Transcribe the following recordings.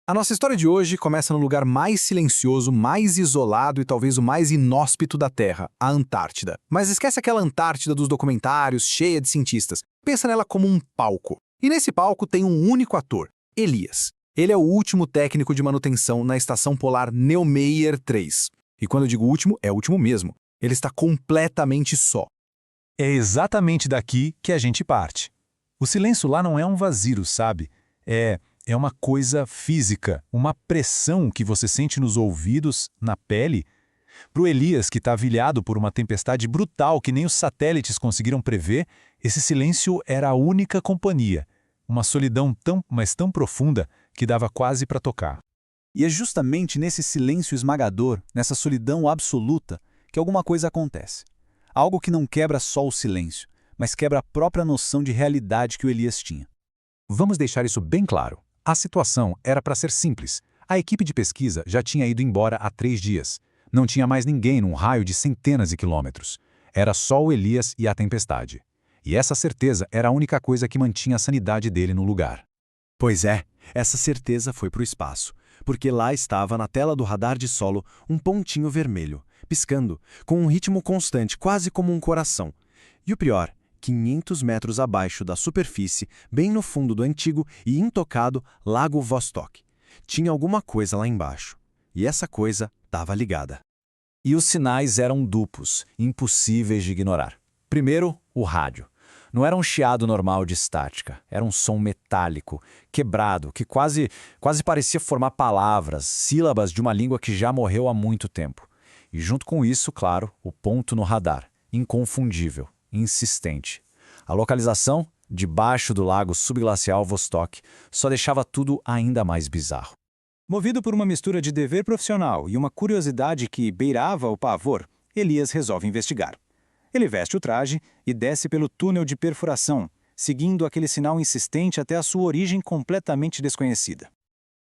A nossa história de hoje começa no lugar mais silencioso, mais isolado e talvez o mais inóspito da Terra, a Antártida. Mas esquece aquela Antártida dos documentários, cheia de cientistas. Pensa nela como um palco. E nesse palco tem um único ator, Elias. Ele é o último técnico de manutenção na Estação Polar Neumayer 3. E quando eu digo último, é o último mesmo. Ele está completamente só. É exatamente daqui que a gente parte. O silêncio lá não é um vazio, sabe? É uma coisa física, uma pressão que você sente nos ouvidos, na pele. Pro Elias, que está vilhado por uma tempestade brutal que nem os satélites conseguiram prever, esse silêncio era a única companhia. Uma solidão mas tão profunda que dava quase para tocar. E é justamente nesse silêncio esmagador, nessa solidão absoluta, que alguma coisa acontece. Algo que não quebra só o silêncio, mas quebra a própria noção de realidade que o Elias tinha. Vamos deixar isso bem claro. A situação era para ser simples. A equipe de pesquisa já tinha ido embora há 3 dias. Não tinha mais ninguém num raio de centenas de quilômetros. Era só o Elias e a tempestade. E essa certeza era a única coisa que mantinha a sanidade dele no lugar. Pois é, essa certeza foi para o espaço, porque lá estava na tela do radar de solo um pontinho vermelho, piscando, com um ritmo constante, quase como um coração. E o pior, 500 metros abaixo da superfície, bem no fundo do antigo e intocado Lago Vostok. Tinha alguma coisa lá embaixo. E essa coisa estava ligada. E os sinais eram duplos, impossíveis de ignorar. Primeiro, o rádio. Não era um chiado normal de estática, era um som metálico, quebrado, que quase parecia formar palavras, sílabas de uma língua que já morreu há muito tempo. E junto com isso, claro, o ponto no radar, inconfundível, insistente. A localização, debaixo do lago subglacial Vostok, só deixava tudo ainda mais bizarro. Movido por uma mistura de dever profissional e uma curiosidade que beirava o pavor, Elias resolve investigar. Ele veste o traje e desce pelo túnel de perfuração, seguindo aquele sinal insistente até a sua origem completamente desconhecida.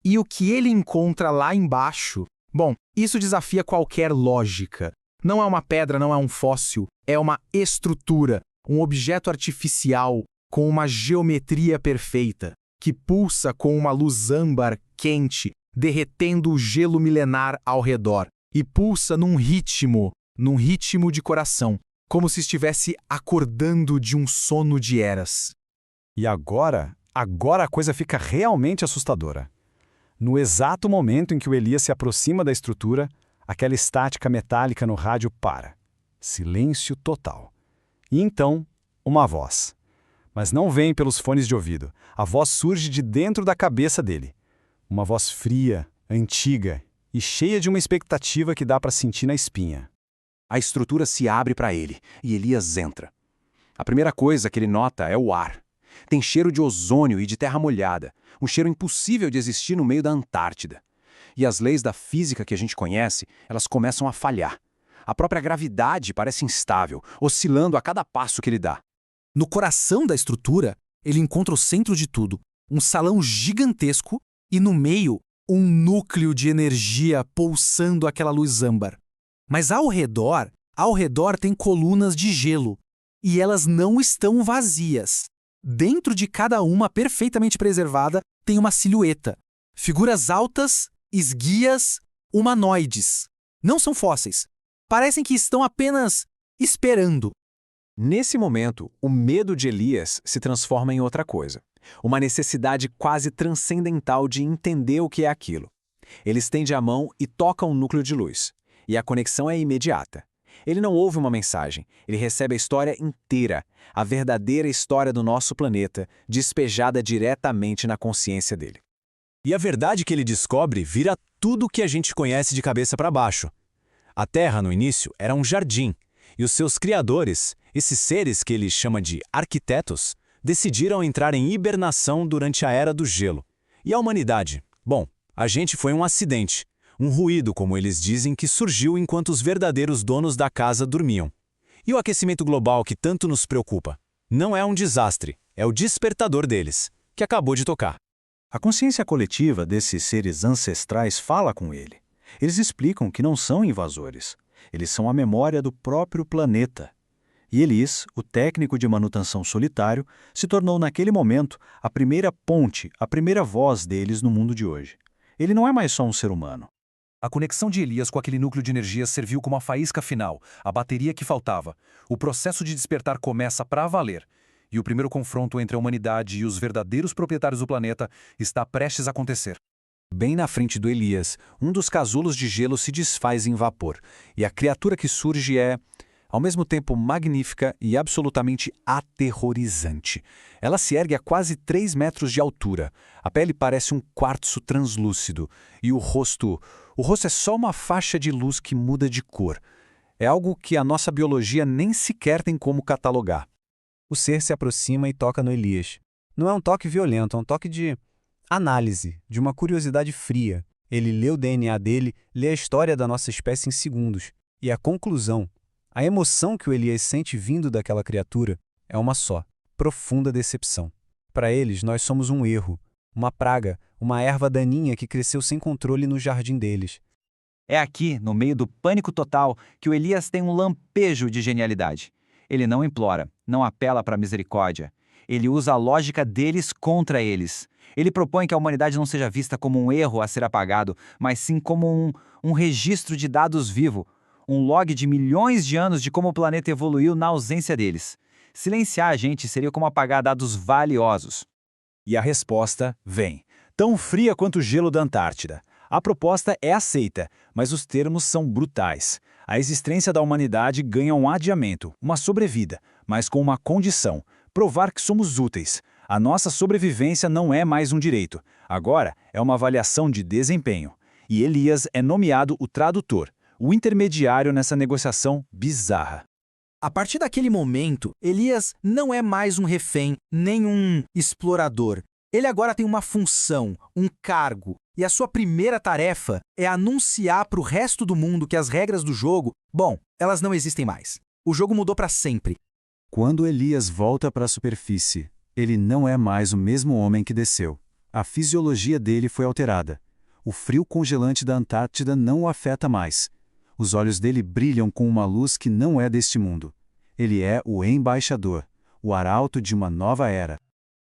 E o que ele encontra lá embaixo? Bom, isso desafia qualquer lógica. Não é uma pedra, não é um fóssil, é uma estrutura, um objeto artificial com uma geometria perfeita, que pulsa com uma luz âmbar quente, derretendo o gelo milenar ao redor, e pulsa num ritmo de coração, como se estivesse acordando de um sono de eras. E agora a coisa fica realmente assustadora. No exato momento em que o Elias se aproxima da estrutura, aquela estática metálica no rádio para. Silêncio total. E então, uma voz. Mas não vem pelos fones de ouvido. A voz surge de dentro da cabeça dele. Uma voz fria, antiga e cheia de uma expectativa que dá para sentir na espinha. A estrutura se abre para ele e Elias entra. A primeira coisa que ele nota é o ar. Tem cheiro de ozônio e de terra molhada, um cheiro impossível de existir no meio da Antártida. E as leis da física que a gente conhece, elas começam a falhar. A própria gravidade parece instável, oscilando a cada passo que ele dá. No coração da estrutura, ele encontra o centro de tudo, um salão gigantesco e no meio, um núcleo de energia pulsando aquela luz âmbar. Mas ao redor tem colunas de gelo, e elas não estão vazias. Dentro de cada uma, perfeitamente preservada, tem uma silhueta. Figuras altas, esguias, humanoides. Não são fósseis. Parecem que estão apenas esperando. Nesse momento, o medo de Elias se transforma em outra coisa. Uma necessidade quase transcendental de entender o que é aquilo. Ele estende a mão e toca um núcleo de luz. E a conexão é imediata. Ele não ouve uma mensagem, ele recebe a história inteira, a verdadeira história do nosso planeta, despejada diretamente na consciência dele. E a verdade que ele descobre vira tudo o que a gente conhece de cabeça para baixo. A Terra, no início, era um jardim, e os seus criadores, esses seres que ele chama de arquitetos, decidiram entrar em hibernação durante a Era do Gelo. E a humanidade? Bom, a gente foi um acidente. Um ruído, como eles dizem, que surgiu enquanto os verdadeiros donos da casa dormiam. E o aquecimento global que tanto nos preocupa? Não é um desastre, é o despertador deles, que acabou de tocar. A consciência coletiva desses seres ancestrais fala com ele. Eles explicam que não são invasores. Eles são a memória do próprio planeta. E Elias, o técnico de manutenção solitário, se tornou naquele momento a primeira ponte, a primeira voz deles no mundo de hoje. Ele não é mais só um ser humano. A conexão de Elias com aquele núcleo de energia serviu como a faísca final, a bateria que faltava. O processo de despertar começa para valer. E o primeiro confronto entre a humanidade e os verdadeiros proprietários do planeta está prestes a acontecer. Bem na frente do Elias, um dos casulos de gelo se desfaz em vapor, e a criatura que surge é, ao mesmo tempo, magnífica e absolutamente aterrorizante. Ela se ergue a quase 3 metros de altura. A pele parece um quartzo translúcido. E o rosto é só uma faixa de luz que muda de cor. É algo que a nossa biologia nem sequer tem como catalogar. O ser se aproxima e toca no Elias. Não é um toque violento, é um toque de análise, de uma curiosidade fria. Ele lê o DNA dele, lê a história da nossa espécie em segundos. E a conclusão, a emoção que o Elias sente vindo daquela criatura é uma só, profunda decepção. Para eles, nós somos um erro, uma praga, uma erva daninha que cresceu sem controle no jardim deles. É aqui, no meio do pânico total, que o Elias tem um lampejo de genialidade. Ele não implora, não apela para a misericórdia. Ele usa a lógica deles contra eles. Ele propõe que a humanidade não seja vista como um erro a ser apagado, mas sim como um registro de dados vivo, um log de milhões de anos de como o planeta evoluiu na ausência deles. Silenciar a gente seria como apagar dados valiosos. E a resposta vem, tão fria quanto o gelo da Antártida. A proposta é aceita, mas os termos são brutais. A existência da humanidade ganha um adiamento, uma sobrevida, mas com uma condição: provar que somos úteis. A nossa sobrevivência não é mais um direito. Agora é uma avaliação de desempenho. E Elias é nomeado o tradutor, o intermediário nessa negociação bizarra. A partir daquele momento, Elias não é mais um refém, nem um explorador. Ele agora tem uma função, um cargo, e a sua primeira tarefa é anunciar para o resto do mundo que as regras do jogo, elas não existem mais. O jogo mudou para sempre. Quando Elias volta para a superfície, ele não é mais o mesmo homem que desceu. A fisiologia dele foi alterada. O frio congelante da Antártida não o afeta mais. Os olhos dele brilham com uma luz que não é deste mundo. Ele é o embaixador, o arauto de uma nova era.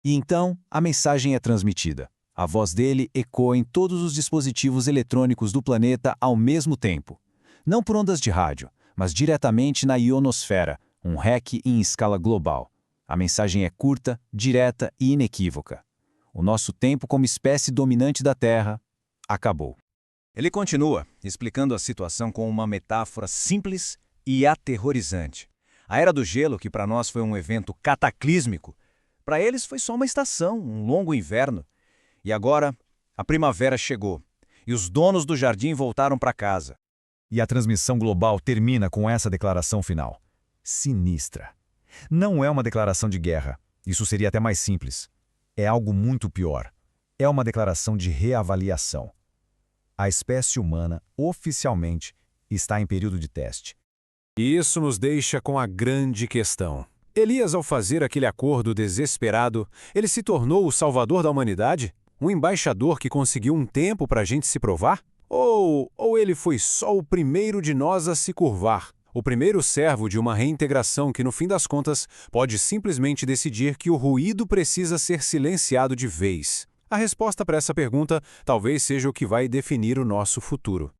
E então, a mensagem é transmitida. A voz dele ecoa em todos os dispositivos eletrônicos do planeta ao mesmo tempo. Não por ondas de rádio, mas diretamente na ionosfera, um REC em escala global. A mensagem é curta, direta e inequívoca. O nosso tempo como espécie dominante da Terra acabou. Ele continua, explicando a situação com uma metáfora simples e aterrorizante. A Era do Gelo, que para nós foi um evento cataclísmico, para eles foi só uma estação, um longo inverno. E agora, a primavera chegou, e os donos do jardim voltaram para casa. E a transmissão global termina com essa declaração final. Sinistra. Não é uma declaração de guerra. Isso seria até mais simples. É algo muito pior. É uma declaração de reavaliação. A espécie humana, oficialmente, está em período de teste. E isso nos deixa com a grande questão. Elias, ao fazer aquele acordo desesperado, ele se tornou o salvador da humanidade? Um embaixador que conseguiu um tempo para a gente se provar? Ou ele foi só o primeiro de nós a se curvar? O primeiro servo de uma reintegração que, no fim das contas, pode simplesmente decidir que o ruído precisa ser silenciado de vez? A resposta para essa pergunta talvez seja o que vai definir o nosso futuro.